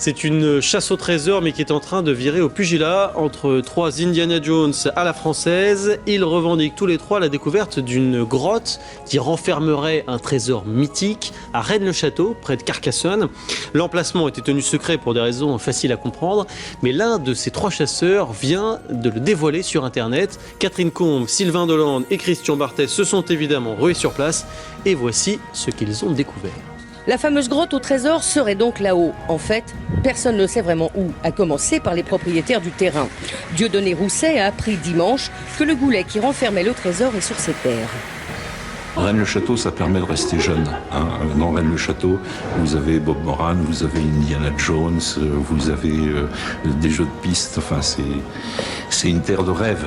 C'est une chasse au trésor, mais qui est en train de virer au pugilat entre trois Indiana Jones à la française. Ils revendiquent tous les trois la découverte d'une grotte qui renfermerait un trésor mythique à Rennes-le-Château, près de Carcassonne. L'emplacement était tenu secret pour des raisons faciles à comprendre, mais l'un de ces trois chasseurs vient de le dévoiler sur Internet. Catherine Combe, Sylvain Dolande et Christian Barthès se sont évidemment rués sur place, et voici ce qu'ils ont découvert. La fameuse grotte au trésor serait donc là-haut. En fait, personne ne sait vraiment où, à commencer par les propriétaires du terrain. Dieudonné Rousset a appris dimanche que le goulet qui renfermait le trésor est sur ses terres. Rennes-le-Château, ça permet de rester jeune. Dans Rennes-le-Château, vous avez Bob Moran, vous avez Indiana Jones, vous avez des jeux de piste. Enfin, c'est une terre de rêve.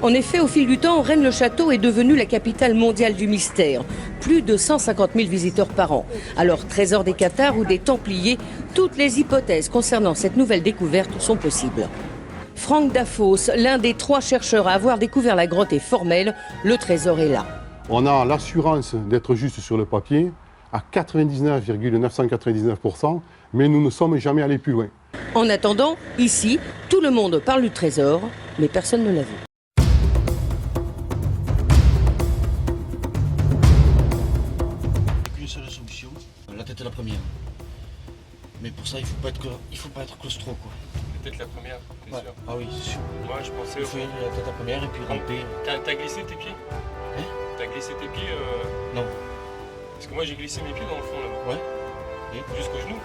En effet, au fil du temps, Rennes-le-Château est devenue la capitale mondiale du mystère. Plus de 150 000 visiteurs par an. Alors, trésor des Cathares ou des Templiers, toutes les hypothèses concernant cette nouvelle découverte sont possibles. Franck Dafos, l'un des trois chercheurs à avoir découvert la grotte, est formel. Le trésor est là. On a l'assurance d'être juste sur le papier à 99,999%, mais nous ne sommes jamais allés plus loin. En attendant, ici, tout le monde parle du trésor, mais personne ne l'a vu. Une seule solution, la tête est la première. Mais pour ça, il faut pas être claustro, quoi. Peut-être la première, t'es sûr? Ah oui, c'est sûr. Moi, je pensais Il faut y aller la tête la première et puis ramper. T'as glissé tes pieds? Hein? T'as glissé tes pieds Non. Parce que moi, j'ai glissé mes pieds dans le fond, là-bas. Ouais. Jusqu'au genou.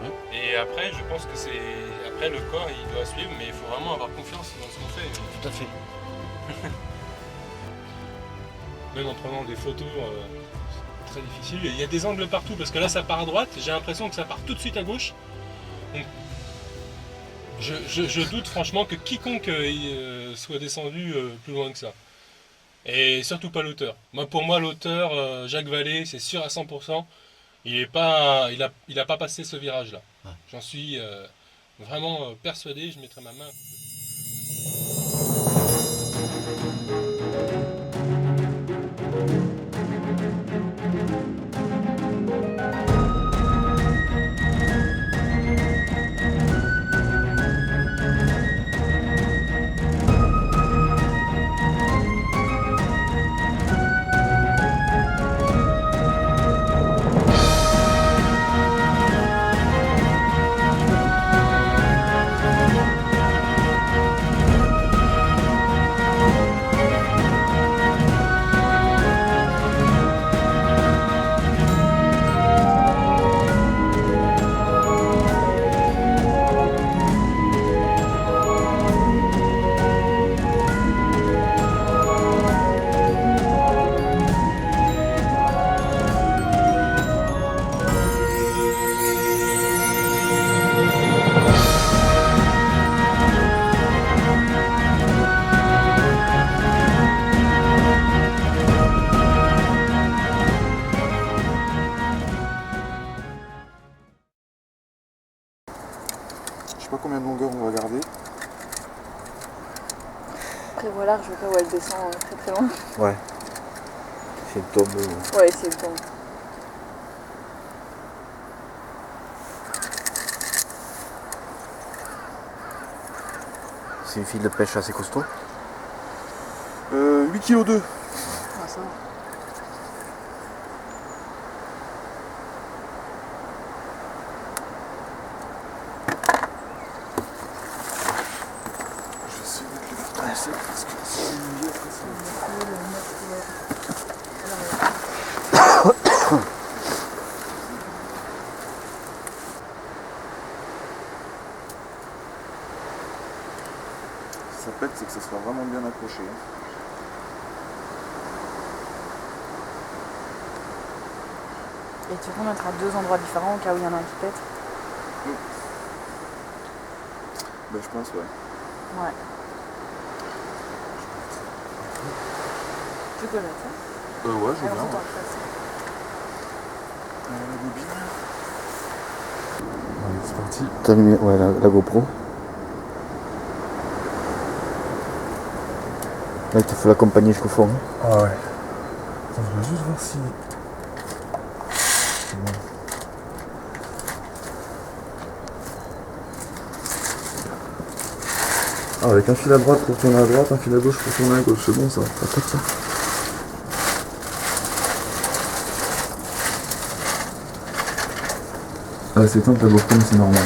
Ouais. Et après, je pense que c'est... Après, le corps, il doit suivre, mais il faut vraiment avoir confiance dans ce qu'on fait. Tout à fait. Même en prenant des photos, c'est très difficile. Il y a des angles partout, parce que là, ça part à droite. J'ai l'impression que ça part tout de suite à gauche. Donc, je doute franchement que quiconque soit descendu plus loin que ça. Et surtout pas l'auteur. Pour moi, l'auteur, Jacques Vallée, c'est sûr à 100%. Il a pas passé ce virage-là. Ouais. J'en suis vraiment persuadé. Je mettrai ma main. Je sais pas combien de longueur on va garder. Prévois large, je veux pas où elle descend très très loin. Ouais. C'est une tombe. Ouais, c'est bon. C'est une file de pêche assez costaud. 8 kg 2. Ah, ça va. Je vais essayer de mettre les marteaux sec parce que c'est mieux après ça. Si ça pète, c'est que ça soit vraiment bien accroché. Et tu peux mettre à deux endroits différents au cas où il y en a un qui pète. Bah, je pense, ouais. Ouais. Tu peux le mettre, hein? Ouais, je veux Alors, bien. c'est toi, Ouais. ça, La bobine. Allez, c'est parti. T'as allumé, ouais, la GoPro. Là, il te faut l'accompagner jusqu'au fond. Ah ouais. Attends, je vais juste voir si... C'est bon. Ah, avec un fil à droite pour tourner à droite, un fil à gauche pour tourner à gauche, c'est bon ça, ça tape ça. Ah, c'est simple, la bourre c'est normal.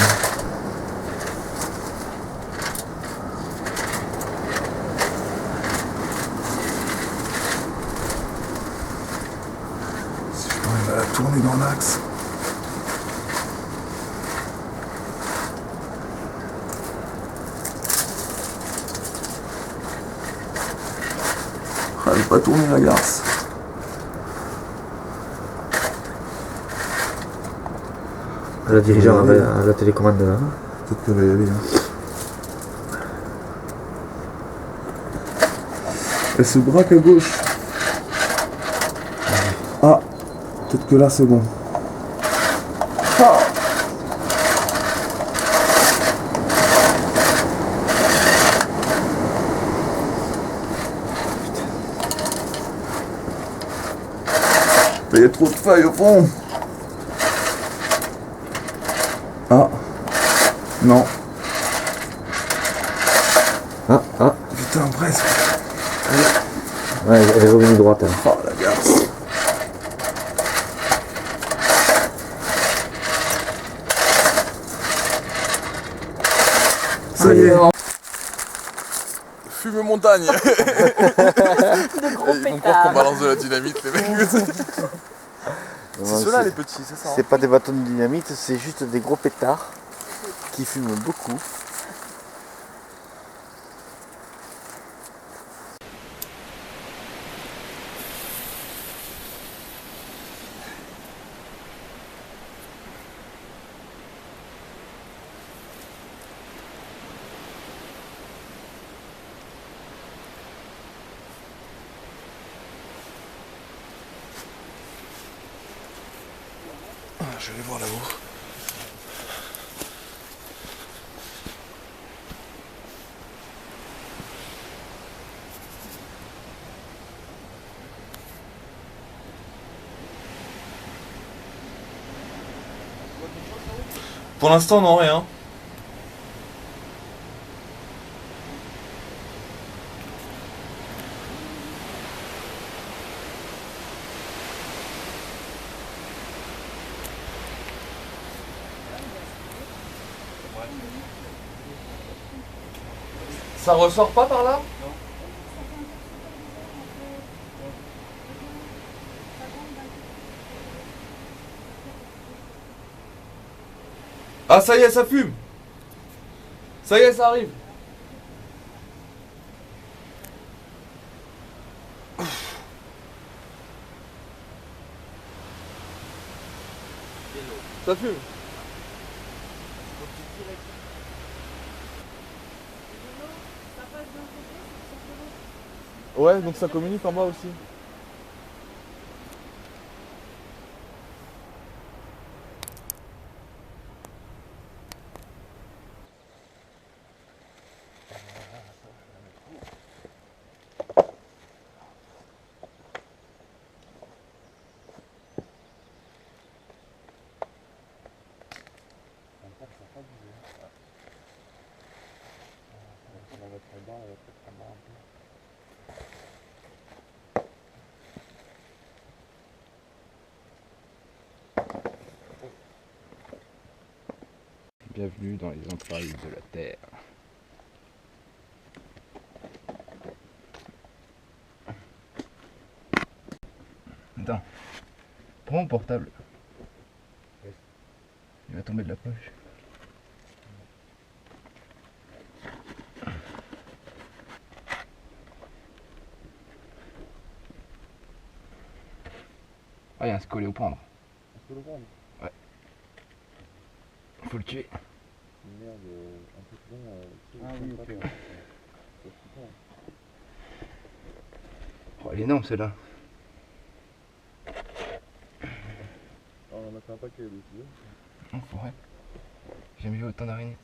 Si je arrive à la tourner dans l'axe. Ah, elle n'est pas tournée la garce. La dirigeant avait la télécommande là. Peut-être qu'elle va y aller. Hein. Elle se braque à gauche. Ah, peut-être que là c'est bon. Ah. Il y a trop de feuilles au fond. Ah. Non. Ah, ah. Putain, presque. Ouais, elle est revenue droite. Elle. Oh la garce. Ça y est. Fume montagne. De gros Ils vont croire qu'on pétards. balance de la dynamite les mecs. C'est ceux-là les petits, c'est ça. C'est pas des bâtons de dynamite, c'est juste des gros pétards qui fument beaucoup. Je vais aller voir là-haut. Pour l'instant, non, rien. Ça ressort pas par là? Ah ça y est, ça fume. Ça y est, ça arrive. Ça fume. Ouais, donc ça communique en bas aussi. Bienvenue dans les entrailles de la Terre. Attends, prends mon portable. Il va tomber de la poche. Ah, il y a un scoléopendre. Un scoléopendre? Ouais. Faut le tuer. Merde, un peu plus long. Ah oui, ok. Oh, elle est énorme celle-là. On en a fait un paquet dessus. En forêt. J'ai jamais vu autant d'araignées.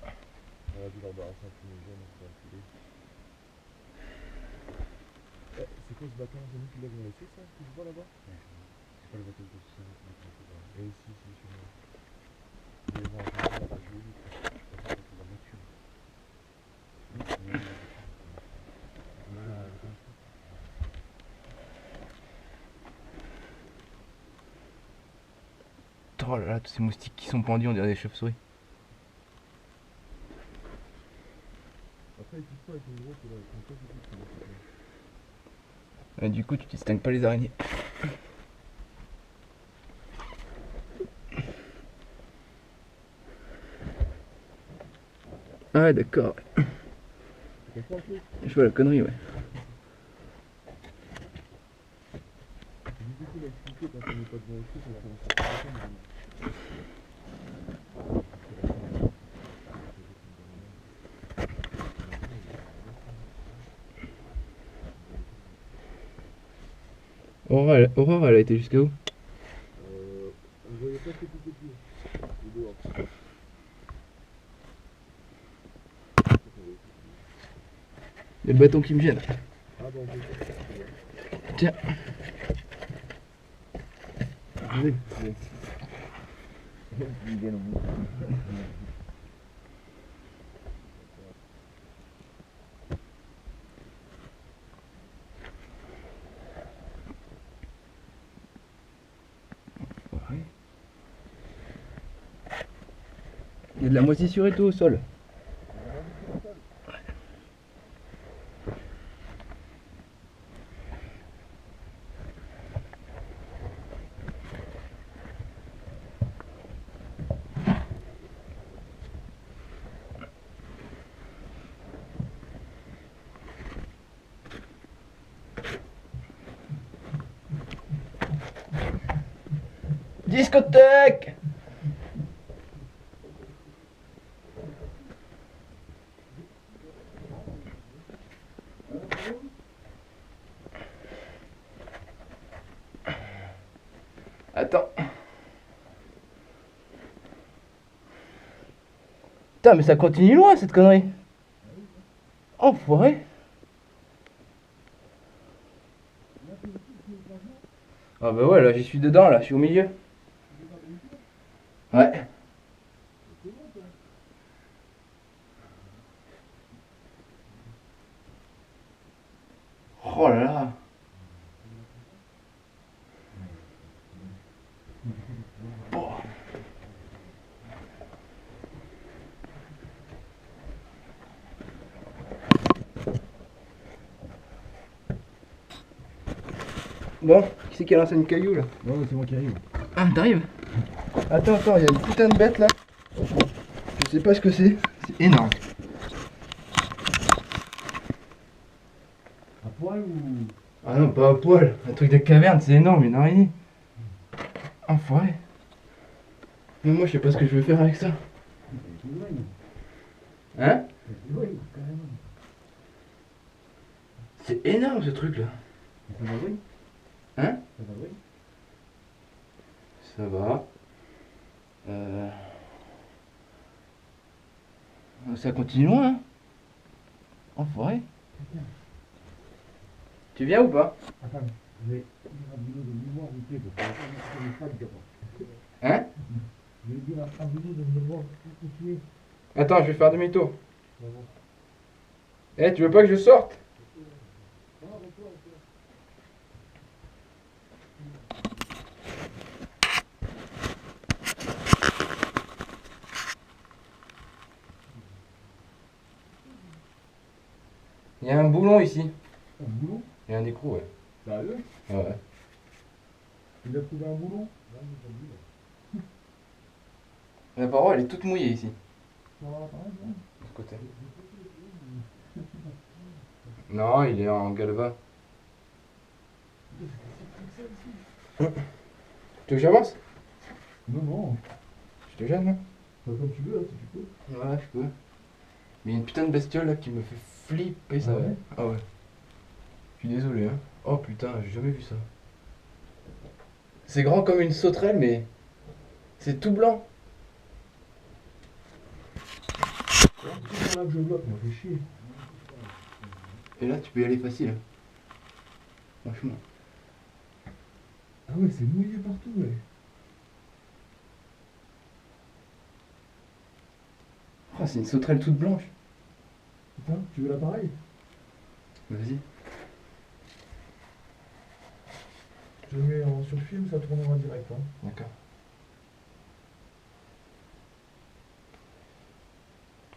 On a dû leur barrasser un fumigène pour enfiler. C'est quoi ce bâton? C'est nous qui l'avons laissé ça? Que je vois là-bas? C'est pas le bâton que ça. Si, sûrement. Il va y avoir un bâton là-bas, je l'ai vu. Oh là là, tous ces moustiques qui sont pendus, on dirait des chauves-souris. Après, ils touchent pas avec une grosse là, ils sont pas petits. Et du coup, tu distingues pas les araignées. Ah ouais, d'accord. Je vois la connerie, ouais. C'est difficile à expliquer quand on n'est pas devant aussi, ça fait Aurore, elle a été jusqu'à où? on voyait pas que tout petit, au dehors. Il y a le bâton qui me gêne. Ah bon, ok. Tiens. Allez. Il y a de la moisissure et tout au sol. Discothèque! Attends. Putain, mais ça continue loin cette connerie. Enfoiré. Ah bah ouais, là j'y suis dedans, là, je suis au milieu. Ouais. Oh là là. Bon. Bon, qui c'est qui a lancé une caillou là? Non, c'est moi qui arrive. Ah, t'arrives? Attends, il y a une putain de bête là. Je sais pas ce que c'est. C'est énorme. À poil ou. Ah non, pas à poil. Un truc de caverne, c'est énorme, une araignée. Enfoiré. Mais moi, je sais pas ce que je vais faire avec ça. Hein? C'est énorme ce truc là. Ça va, oui. Hein? Ça va, oui. Ça va. Ça continue loin, hein? Enfoiré. Tu viens ou pas? Attends, je vais dire à Bruno de mémoire où tu es, parce que je ne connais pas le gamin. Hein? Je vais dire à Bruno de mémoire où tu es. Attends, je vais faire demi-tour. Eh, tu veux pas que je sorte? Il y a un boulon ici. Un boulon? Il y a un écrou, ouais. Sérieux? Ouais. Il a trouvé un boulon? La paroi, elle est toute mouillée ici. Ça va, pareil, non? De ce côté. Non, il est en galva. Tu veux que j'avance? Non, non. Je te gêne, hein? Comme tu veux, hein, si tu peux. Ouais, je peux. Mais il y a une putain de bestiole là qui me fait flipper, ça. Ah ouais? Ah ouais. Je suis désolé, hein. Oh putain, j'ai jamais vu ça. C'est grand comme une sauterelle, mais c'est tout blanc. Là que je bloque, m'a fait chier. Et là, tu peux y aller facile. Franchement. Ah ouais, c'est mouillé partout, ouais. Oh, c'est une sauterelle toute blanche. Hein, tu veux l'appareil? Vas-y. Je le mets en sur film, ça tournera direct. Hein. D'accord.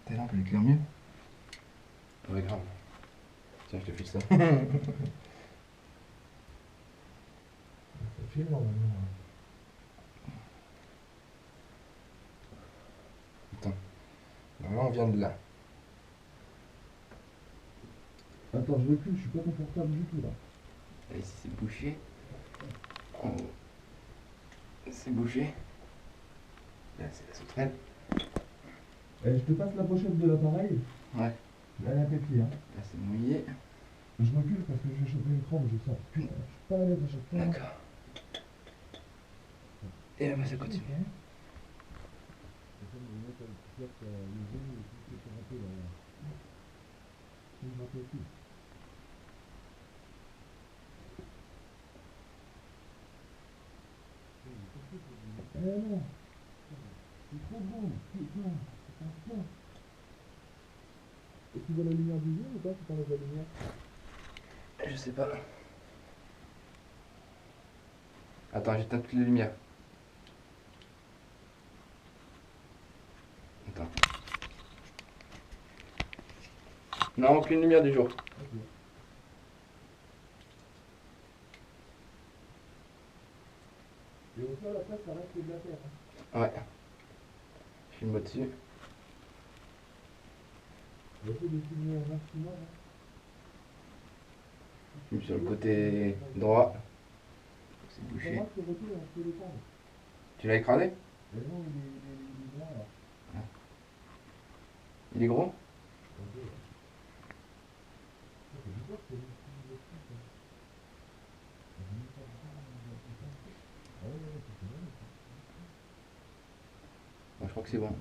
Tes lampes, elle éclaire mieux? Ouais, grave. Tiens, je te file ça. Ça filme normalement. Attends. Normalement, on vient de là. Attends, je recule, je suis pas confortable du tout là. Là, ici, c'est bouché. En haut, c'est bouché. Là, c'est la sauterelle. Je te passe la pochette de l'appareil. Ouais. Là, la pétille, hein. Là, c'est mouillé. Je recule parce que je vais choper une crampe, je sens. Putain, je suis pas à l'aise à chaque fois. D'accord. Et là, bah, ça continue. Eh non, c'est trop beau, putain, c'est pas ça. Et tu vois la lumière du jour ou pas si t'enlèves la lumière? Je sais pas. Attends, j'éteins toutes les lumières. Attends. Non, aucune lumière du jour. Et au sol, après, ça reste de la terre. Hein. Ouais. Je filme au-dessus. On va essayer de filmer un maximum. Hein. Je filme sur le côté droit. C'est Pour bouché. moi, ce retour, on peut le prendre. Tu l'as écrasé? Mais non, il est grand là. Il est gros? Bon, je crois que c'est bon.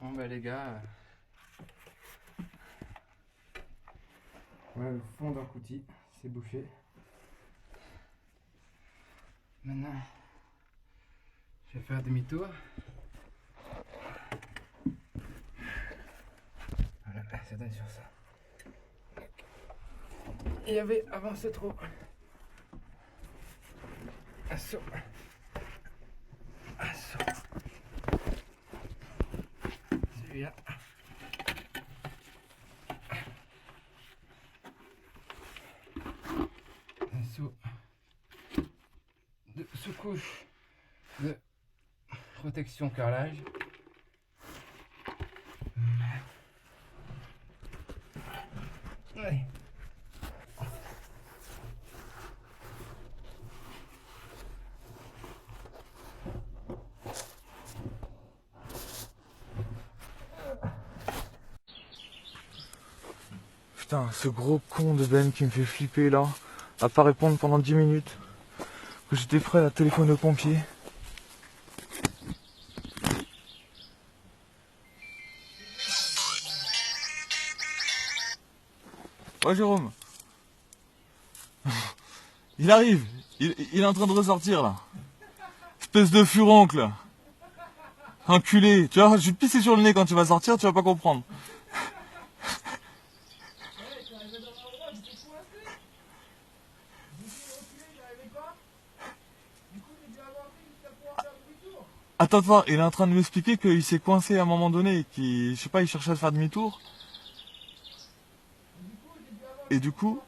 Bon bah les gars, voilà le fond d'un coutil, c'est bouché. Maintenant, je vais faire demi-tour. Voilà, ça donne sur ça. Il y avait avant ce trou un saut. Un saut. Celui-là. Un saut couche de protection carrelage. Ouais. Putain, ce gros con de Ben qui me fait flipper là, à pas répondre pendant 10 minutes, que j'étais prêt à téléphoner aux pompiers. Ouais Jérôme. Il arrive, il est en train de ressortir là. Espèce de furoncle. Enculé, tu vois, je vais te pisser sur le nez quand tu vas sortir, tu vas pas comprendre. Attends, il est en train de m'expliquer qu'il s'est coincé à un moment donné, je sais pas, il cherchait à faire demi-tour. Et du coup,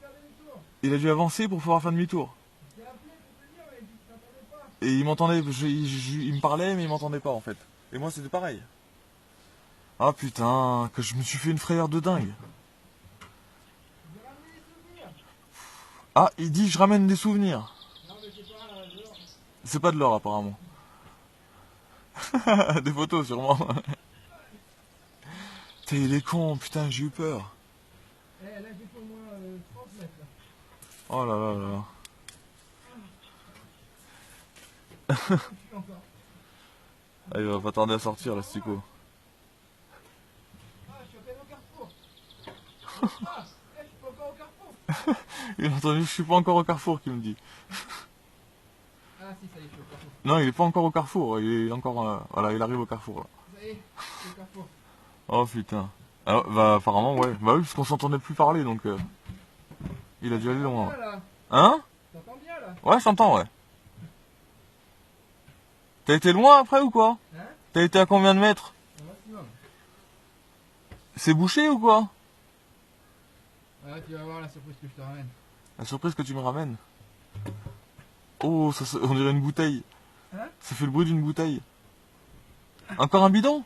il a dû avancer pour pouvoir faire demi-tour. Et il m'entendait, il me parlait mais il m'entendait pas en fait. Et moi c'était pareil. Ah putain, que je me suis fait une frayeur de dingue. Ah, il dit je ramène des souvenirs. C'est pas de l'or apparemment. Des photos sûrement. Putain, il est con, putain, j'ai eu peur. Oh là là là. Ah, il va pas tarder à sortir là, Stico. Il a entendu, je suis pas encore au carrefour, qu'il me dit. Ah si, ça y est, je suis au carrefour. Non, il est pas encore au carrefour, il est encore... voilà, il arrive au carrefour là. Ça y est, je suis au carrefour. Oh putain. Alors, bah apparemment, ouais. Bah oui, parce qu'on s'entendait plus parler, donc... il a dû aller loin. Hein? T'entends bien là? Ouais, je t'entends, ouais. T'as été loin après ou quoi? Hein? T'as été à combien de mètres? Un maximum. C'est bouché ou quoi? Ah, tu vas voir la surprise que je te ramène. La surprise que tu me ramènes? Oh, on dirait une bouteille. Hein? Ça fait le bruit d'une bouteille. Encore un bidon?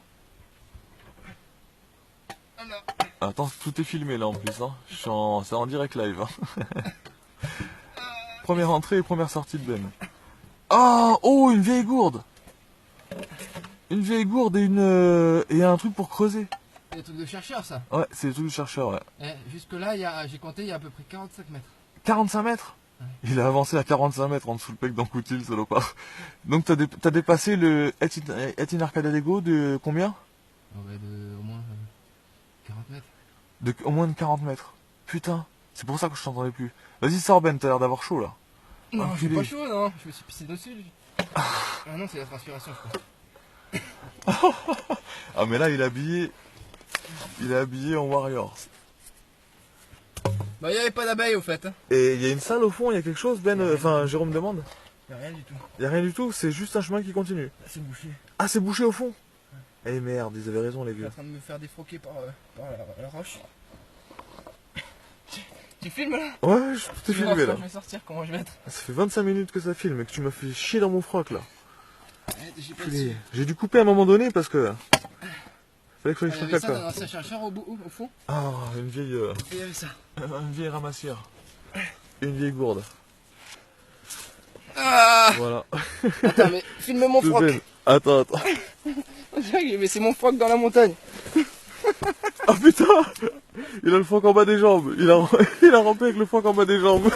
Attends, tout est filmé là en plus, hein. C'est en direct live. Hein. Première entrée et première sortie de Ben. Oh, une vieille gourde. Une vieille gourde et un truc pour creuser. C'est des trucs de chercheur ça. Ouais, c'est des trucs de chercheur, ouais. Jusque là, j'ai compté, il y a à peu près 45 mètres. 45 mètres? Ouais. Il a avancé à 45 mètres en dessous le pec d'Ancoutil, salopard. Donc t'as dépassé le Etin Arcadalego de combien? Ouais, de au moins 40 mètres. Au moins de 40 mètres. Putain, c'est pour ça que je t'entendais plus. Vas-y, sors Ben, t'as l'air d'avoir chaud là. Non, Enculé. j'ai pas chaud, non. Je me suis pissé dessus. Ah non, c'est la transpiration, je crois. Ah mais là, il est habillé en warrior. Bah, il n'y avait pas d'abeilles au fait. Hein. Et il y a une salle au fond, il y a quelque chose, Ben, enfin Jérôme demande. Il n'y a rien du tout. Il y a rien du tout, c'est juste un chemin qui continue. C'est bouché. Ah, c'est bouché au fond. Eh merde, ils avaient raison les Je suis vieux. en train de me faire défroquer par la roche. Tu filmes là? Ouais, je t'ai filmé là. Je vais sortir, comment je vais être? Ça fait 25 minutes que ça filme et que tu m'as fait chier dans mon froc là. J'ai pas dessus. J'ai dû couper à un moment donné parce que... Fallait que je fasse Il y avait caca. ça dans un chercheur au fond? Ah, une vieille... Et il y avait ça. Une vieille ramassière. Et une vieille gourde. Ah! Voilà. Attends, mais filme mon froc. Attends. Mais c'est mon froc dans la montagne. Oh putain! Il a le froc en bas des jambes. Il a rampé avec le froc en bas des jambes.